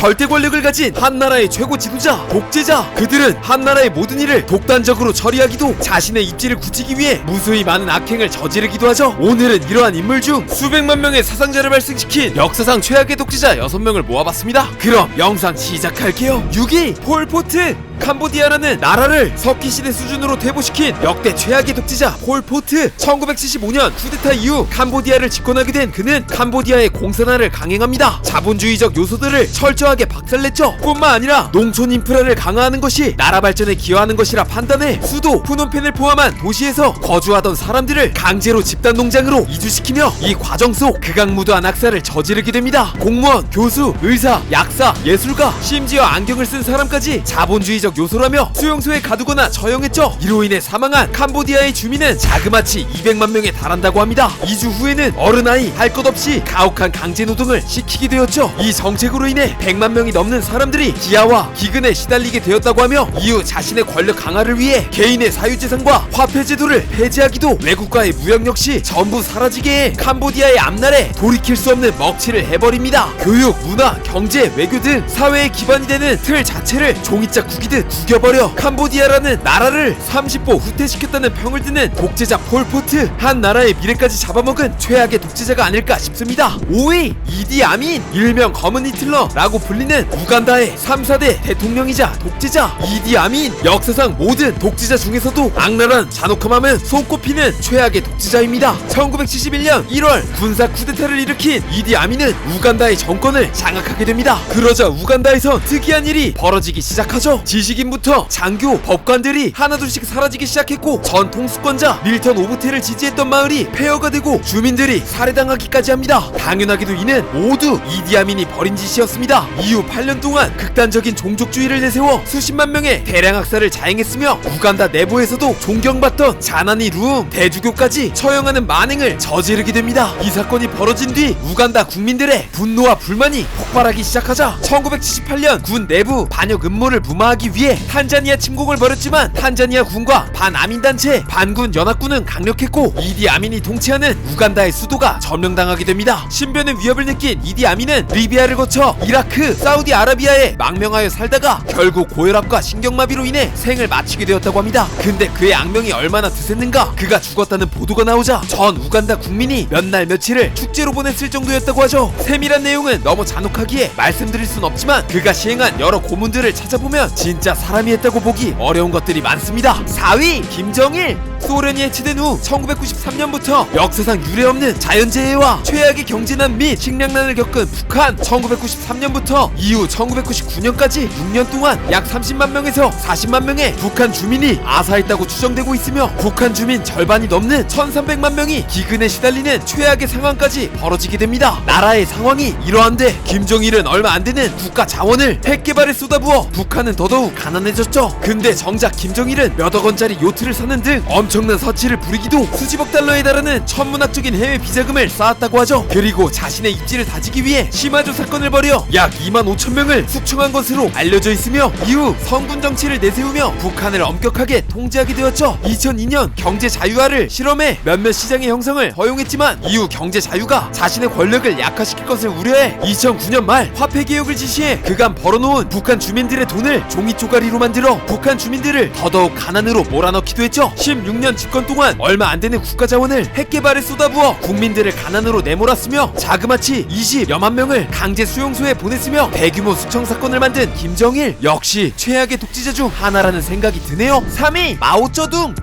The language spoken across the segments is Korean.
절대 권력을 가진 한나라의 최고 지도자, 독재자. 그들은 한나라의 모든 일을 독단적으로 처리하기도 자신의 입지를 굳히기 위해 무수히 많은 악행을 저지르기도 하죠. 오늘은 이러한 인물 중 수백만 명의 사상자를 발생시킨 역사상 최악의 독재자 6명을 모아봤습니다. 그럼 영상 시작할게요. 6위 폴포트. 캄보디아라는 나라를 석기시대 수준으로 퇴보시킨 역대 최악의 독재자 폴포트. 1975년 쿠데타 이후 캄보디아를 집권하게 된 그는 캄보디아의 공산화를 강행합니다. 자본주의적 요소들을 철저하게 박살냈죠. 뿐만 아니라 농촌 인프라를 강화하는 것이 나라 발전에 기여하는 것이라 판단해 수도 푸놈펜을 포함한 도시에서 거주하던 사람들을 강제로 집단 농장으로 이주시키며 이 과정 속 극악무도한 악사를 저지르게 됩니다. 공무원, 교수, 의사, 약사, 예술가, 심지어 안경을 쓴 사람까지 자본주의적 요소라며 수용소에 가두거나 처형했죠. 이로 인해 사망한 캄보디아의 주민은 자그마치 200만 명에 달한다고 합니다. 이주 후에는 어른아이 할 것 없이 가혹한 강제노동을 시키게 되었죠. 이 정책으로 인해 100만 명이 넘는 사람들이 기아와 기근에 시달리게 되었다고 하며 이후 자신의 권력 강화를 위해 개인의 사유재산과 화폐제도를 폐지하기도 외국과의 무역 역시 전부 사라지게 해 캄보디아의 앞날에 돌이킬 수 없는 먹칠을 해버립니다. 교육, 문화, 경제, 외교 등 사회의 기반이 되는 틀 자체를 종이짝 구기듯 구겨버려 캄보디아라는 나라를 30보 후퇴시켰다는 평을 듣는 독재자 폴포트. 한 나라의 미래까지 잡아먹은 최악의 독재자가 아닐까 싶습니다. 5위 이디 아민. 일명 검은 히틀러라고 불리는 우간다의 3, 4대 대통령이자 독재자 이디 아민. 역사상 모든 독재자 중에서도 악랄한 잔혹함하면 손꼽히는 최악의 독재자입니다. 1971년 1월 군사 쿠데타를 일으킨 이디 아민은 우간다의 정권을 장악하게 됩니다. 그러자 우간다에선 특이한 일이 벌어지기 시작하죠. 지식인부터 장교, 법관들이 하나둘씩 사라지기 시작했고 전 통수권자 밀턴 오브테를 지지했던 마을이 폐허가 되고 주민들이 살해당하기까지 합니다. 당연하게도 이는 모두 이디 아민이 벌인 짓이었습니다. 이후 8년 동안 극단적인 종족주의를 내세워 수십만 명의 대량 학살을 자행했으며 우간다 내부에서도 존경받던 자나니 룸 대주교까지 처형하는 만행을 저지르게 됩니다. 이 사건이 벌어진 뒤 우간다 국민들의 분노와 불만이 폭발하기 시작하자 1978년 군 내부 반역 음모를 무마하기 위해 탄자니아 침공을 벌였지만 탄자니아 군과 반아민단체 반군 연합군은 강력했고 이디 아민이 통치하는 우간다의 수도가 점령당하게 됩니다. 신변의 위협을 느낀 이디 아민은 리비아를 거쳐 이라크, 사우디아라비아에 망명하여 살다가 결국 고혈압과 신경마비로 인해 생을 마치게 되었다고 합니다. 근데 그의 악명이 얼마나 드셌는가. 그가 죽었다는 보도가 나오자 전 우간다 국민이 몇 날 며칠을 축제로 보냈을 정도였다고 하죠. 세밀한 내용은 너무 잔혹하기에 말씀드릴 순 없지만 그가 시행한 여러 고문들을 찾아보면 진짜 사람이 했다고 보기 어려운 것들이 많습니다. 4위 김정일. 소련이 해체된 후 1993년부터 역사상 유례없는 자연재해와 최악의 경제난 및 식량난을 겪은 북한. 1993년부터 이후 1999년까지 6년 동안 약 30만 명에서 40만 명의 북한 주민이 아사했다고 추정되고 있으며 북한 주민 절반이 넘는 1300만 명이 기근에 시달리는 최악의 상황까지 벌어지게 됩니다. 나라의 상황이 이러한데 김정일은 얼마 안되는 국가 자원을 핵 개발에 쏟아부어 북한은 더더욱 가난해졌죠. 근데 정작 김정일은 몇억 원짜리 요트를 사는 등 엄청난 서치를 부리기도 수십억 달러에 달하는 천문학적인 해외 비자금을 쌓았다고 하죠. 그리고 자신의 입지를 다지기 위해 시마조 사건을 벌여 약 2만 5천 명을 숙청한 것으로 알려져 있으며 이후 성군 정치를 내세우며 북한을 엄격하게 통제하게 되었죠. 2002년 경제 자유화를 실험해 몇몇 시장의 형성을 허용했지만 이후 경제 자유가 자신의 권력을 약화시킬 것을 우려해 2009년 말 화폐 개혁을 지시해 그간 벌어놓은 북한 주민들의 돈을 종이 쪼가리로 만들어 북한 주민들을 더더욱 가난으로 몰아넣기도 했죠. 16년 집권 동안 얼마 안되는 국가 자원을 핵 개발에 쏟아부어 국민들을 가난으로 내몰았으며 자그마치 20여만 명을 강제 수용소에 보냈으며 대규모 숙청 사건을 만든 김정일. 역시 최악의 독재자 중 하나라는 생각이 드네요. 3위 마오쩌둥.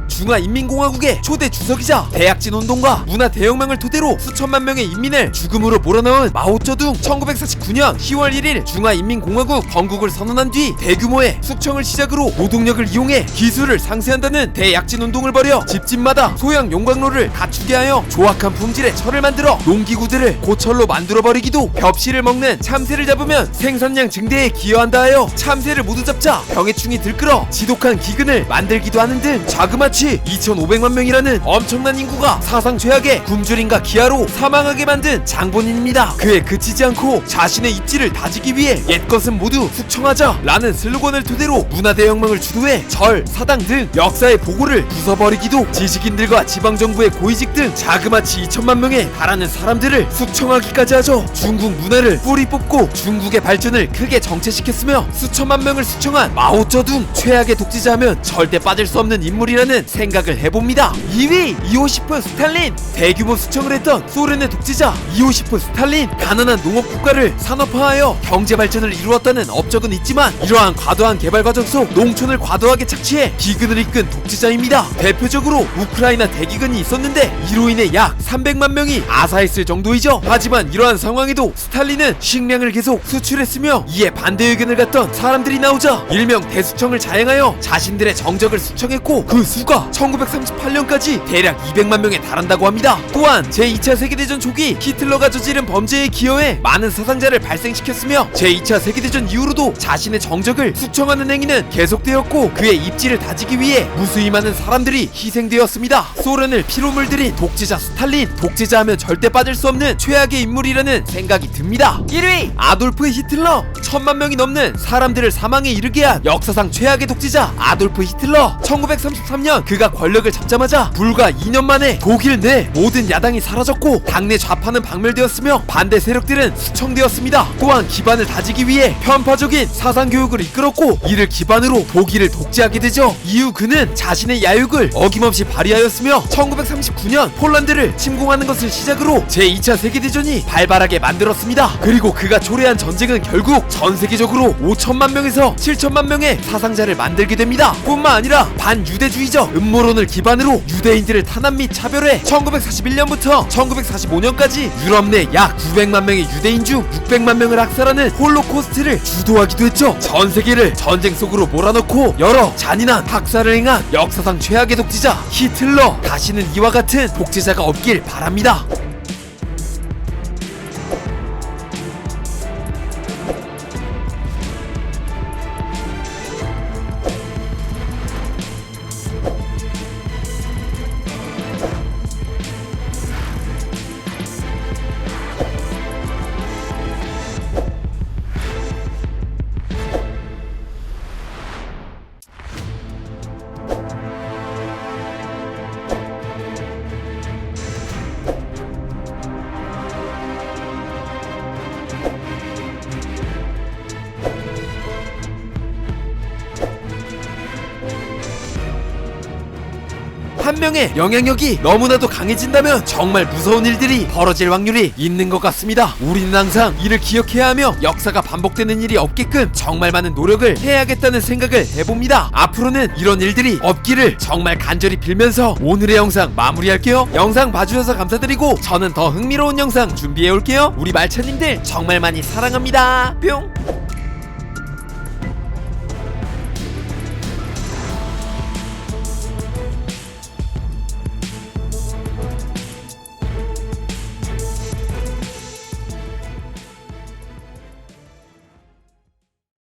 중화인민공화국의 초대 주석이자 대약진 운동과 문화 대혁명을 토대로 수천만 명의 인민을 죽음으로 몰아넣은 마오쩌둥. 1949년 10월 1일 중화인민공화국 건국을 선언한 뒤 대규모의 숙청을 시작으로 노동력을 이용해 기술을 상쇄한다는 대약진 운동을 벌여 집집마다 소형 용광로를 갖추게 하여 조악한 품질의 철을 만들어 농기구들을 고철로 만들어버리기도, 벽실을 먹는 참새를 잡으면 생산량 증대에 기여한다 하여 참새를 모두 잡자 병해충이 들끓어 지독한 기근을 만들기도 하는 등 자그마치 같이 2,500만 명이라는 엄청난 인구가 사상 최악의 굶주림과 기아로 사망하게 만든 장본인입니다. 그에 그치지 않고 자신의 입지를 다지기 위해 옛것은 모두 숙청하자 라는 슬로건을 토대로 문화대혁명을 주도해 절, 사당 등 역사의 보고를 부숴버리기도 지식인들과 지방정부의 고위직 등 자그마치 2천만 명에 달하는 사람들을 숙청하기까지 하죠. 중국 문화를 뿌리 뽑고 중국의 발전을 크게 정체시켰으며 수천만 명을 숙청한 마오쩌둥, 최악의 독재자하면 절대 빠질 수 없는 인물이라는 생각을 해봅니다. 2위 이오시프 스탈린. 대규모 숙청을 했던 소련의 독재자 이오시프 스탈린. 가난한 농업국가를 산업화하여 경제발전을 이루었다는 업적은 있지만 이러한 과도한 개발 과정 속 농촌을 과도하게 착취해 기근을 이끈 독재자입니다. 대표적으로 우크라이나 대기근이 있었는데 이로 인해 약 300만 명이 아사했을 정도이죠. 하지만 이러한 상황에도 스탈린은 식량을 계속 수출했으며 이에 반대 의견을 갖던 사람들이 나오자 일명 대수청을 자행하여 자신들의 정적을 수청했고 그 수가 1938년까지 대략 200만 명에 달한다고 합니다. 또한 제2차 세계대전 초기 히틀러가 저지른 범죄에 기여해 많은 사상자를 발생시켰으며 제2차 세계대전 이후로도 자신의 정적을 숙청하는 행위는 계속되었고 그의 입지를 다지기 위해 무수히 많은 사람들이 희생되었습니다. 소련을 피로 물들인 독재자 스탈린. 독재자하면 절대 빠질 수 없는 최악의 인물이라는 생각이 듭니다. 1위 아돌프 히틀러. 1000만 명이 넘는 사람들을 사망에 이르게 한 역사상 최악의 독재자 아돌프 히틀러. 1933년 그가 권력을 잡자마자 불과 2년 만에 독일 내 모든 야당이 사라졌고 당내 좌파는 박멸되었으며 반대 세력들은 수청되었습니다. 또한 기반을 다지기 위해 편파적인 사상교육을 이끌었고 이를 기반으로 독일을 독재하게 되죠. 이후 그는 자신의 야육을 어김없이 발휘하였으며 1939년 폴란드를 침공하는 것을 시작으로 제2차 세계대전이 발발하게 만들었습니다. 그리고 그가 초래한 전쟁은 결국 전 세계적으로 5천만 명에서 7천만 명의 사상자를 만들게 됩니다. 뿐만 아니라 반유대주의적 음모론을 기반으로 유대인들을 탄압 및 차별해 1941년부터 1945년까지 유럽 내 약 900만 명의 유대인 중 600만 명을 학살하는 홀로코스트를 주도하기도 했죠. 전 세계를 전쟁 속으로 몰아넣고 여러 잔인한 학살을 행한 역사상 최악의 독재자 히틀러. 다시는 이와 같은 독재자가 없길 바랍니다. 한 명의 영향력이 너무나도 강해진다면 정말 무서운 일들이 벌어질 확률이 있는 것 같습니다. 우리는 항상 이를 기억해야 하며 역사가 반복되는 일이 없게끔 정말 많은 노력을 해야겠다는 생각을 해봅니다. 앞으로는 이런 일들이 없기를 정말 간절히 빌면서 오늘의 영상 마무리할게요. 영상 봐주셔서 감사드리고 저는 더 흥미로운 영상 준비해올게요. 우리 말차님들 정말 많이 사랑합니다. 뿅.